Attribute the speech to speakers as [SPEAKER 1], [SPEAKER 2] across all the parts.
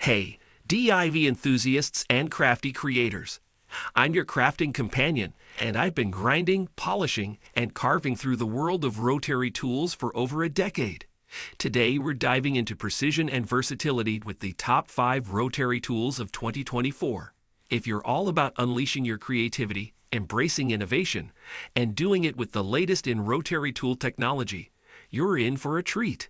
[SPEAKER 1] Hey, DIV enthusiasts and crafty creators. I'm your crafting companion, and I've been grinding, polishing, and carving through the world of rotary tools for over a decade. Today, we're diving into precision and versatility with the top 5 rotary tools of 2024. If you're all about unleashing your creativity, embracing innovation, and doing it with the latest in rotary tool technology, you're in for a treat.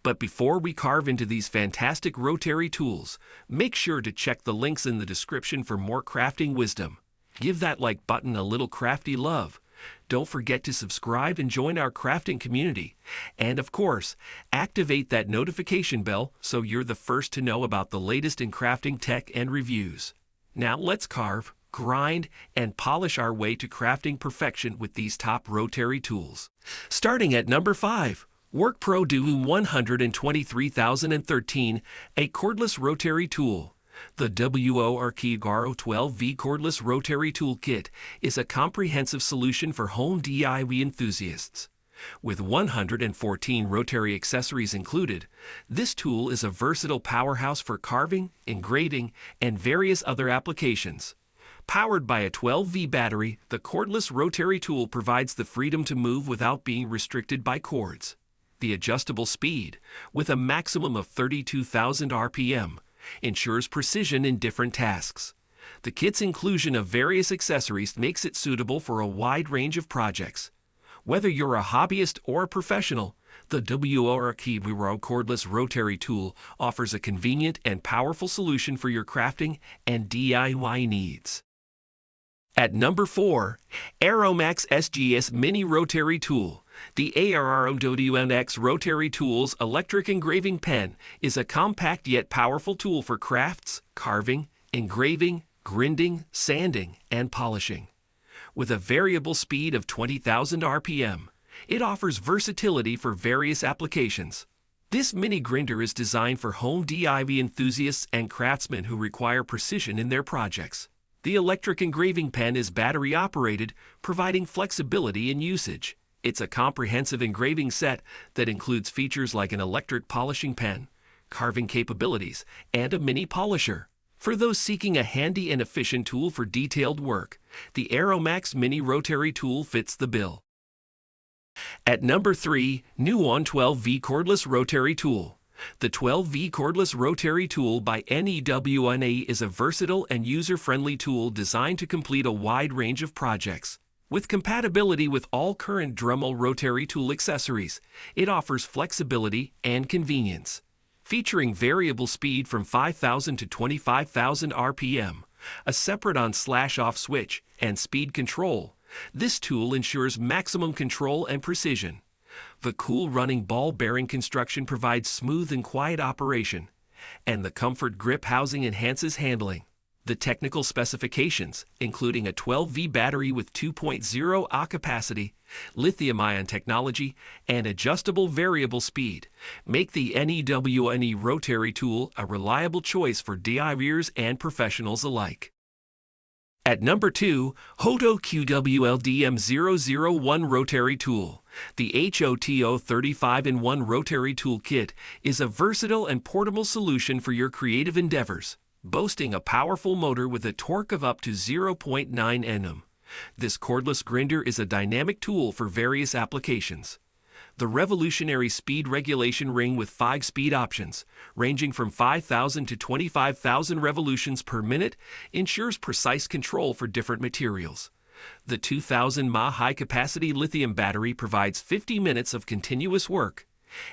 [SPEAKER 1] But before we carve into these fantastic rotary tools, make sure to check the links in the description for more crafting wisdom. Give that like button a little crafty love. Don't forget to subscribe and join our crafting community. And of course, activate that notification bell so you're the first to know about the latest in crafting tech and reviews. Now let's carve, grind, and polish our way to crafting perfection with these top rotary tools. Starting at number 5. WorkPro Duo 123013, a cordless rotary tool. The WORKGARO 12V cordless rotary tool kit is a comprehensive solution for home DIY enthusiasts. With 114 rotary accessories included, this tool is a versatile powerhouse for carving, engraving, and various other applications. Powered by a 12V battery, the cordless rotary tool provides the freedom to move without being restricted by cords. The adjustable speed, with a maximum of 32,000 RPM, ensures precision in different tasks. The kit's inclusion of various accessories makes it suitable for a wide range of projects. Whether you're a hobbyist or a professional, the WORKGARO cordless rotary tool offers a convenient and powerful solution for your crafting and DIY needs. At number 4, AROMAX SGS Mini Rotary Tool. The AROMX Rotary Tool's electric engraving pen is a compact yet powerful tool for crafts, carving, engraving, grinding, sanding, and polishing. With a variable speed of 20,000 RPM, it offers versatility for various applications. This mini grinder is designed for home DIY enthusiasts and craftsmen who require precision in their projects. The electric engraving pen is battery-operated, providing flexibility in usage. It's a comprehensive engraving set that includes features like an electric polishing pen, carving capabilities, and a mini polisher. For those seeking a handy and efficient tool for detailed work, the AROMAX Mini Rotary Tool fits the bill. At number 3, Nuon 12V Cordless Rotary Tool. The 12V Cordless Rotary Tool by Nuon is a versatile and user-friendly tool designed to complete a wide range of projects. With compatibility with all current Dremel rotary tool accessories, it offers flexibility and convenience. Featuring variable speed from 5,000 to 25,000 RPM, a separate on/off switch, and speed control, this tool ensures maximum control and precision. The cool running ball bearing construction provides smooth and quiet operation, and the comfort grip housing enhances handling. The technical specifications, including a 12V battery with 2.0 Ah capacity, lithium-ion technology, and adjustable variable speed, make the Nuon rotary tool a reliable choice for DIYers and professionals alike. At number 2, Hoto QWLDM001 Rotary Tool. The HOTO 35-in-1 Rotary Tool Kit is a versatile and portable solution for your creative endeavors. Boasting a powerful motor with a torque of up to 0.9 Nm, this cordless grinder is a dynamic tool for various applications. The revolutionary speed regulation ring with 5 speed options, ranging from 5,000 to 25,000 revolutions per minute, ensures precise control for different materials. The 2,000 mAh high-capacity lithium battery provides 50 minutes of continuous work,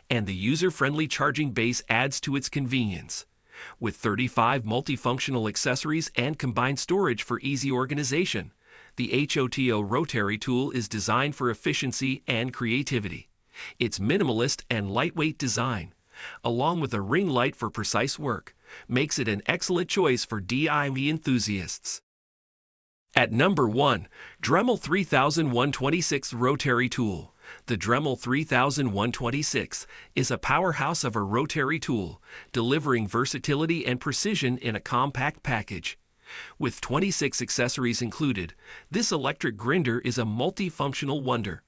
[SPEAKER 1] and the user-friendly charging base adds to its convenience. With 35 multifunctional accessories and combined storage for easy organization, the HOTO rotary tool is designed for efficiency and creativity. Its minimalist and lightweight design, along with a ring light for precise work, makes it an excellent choice for DIY enthusiasts. At number 1, Dremel 3126 Rotary Tool. The Dremel 3126 is a powerhouse of a rotary tool, delivering versatility and precision in a compact package. With 26 accessories included, this electric grinder is a multifunctional wonder.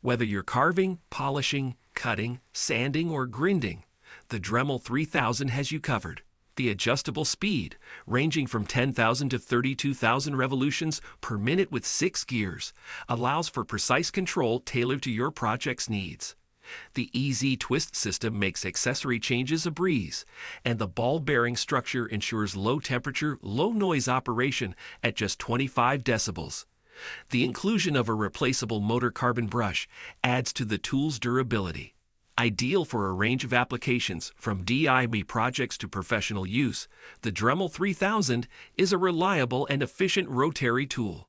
[SPEAKER 1] Whether you're carving, polishing, cutting, sanding, or grinding, the Dremel 3000 has you covered. The adjustable speed, ranging from 10,000 to 32,000 revolutions per minute with 6 gears, allows for precise control tailored to your project's needs. The easy twist system makes accessory changes a breeze, and the ball bearing structure ensures low temperature, low noise operation at just 25 decibels. The inclusion of a replaceable motor carbon brush adds to the tool's durability. Ideal for a range of applications, from DIY projects to professional use, the Dremel 3000 is a reliable and efficient rotary tool.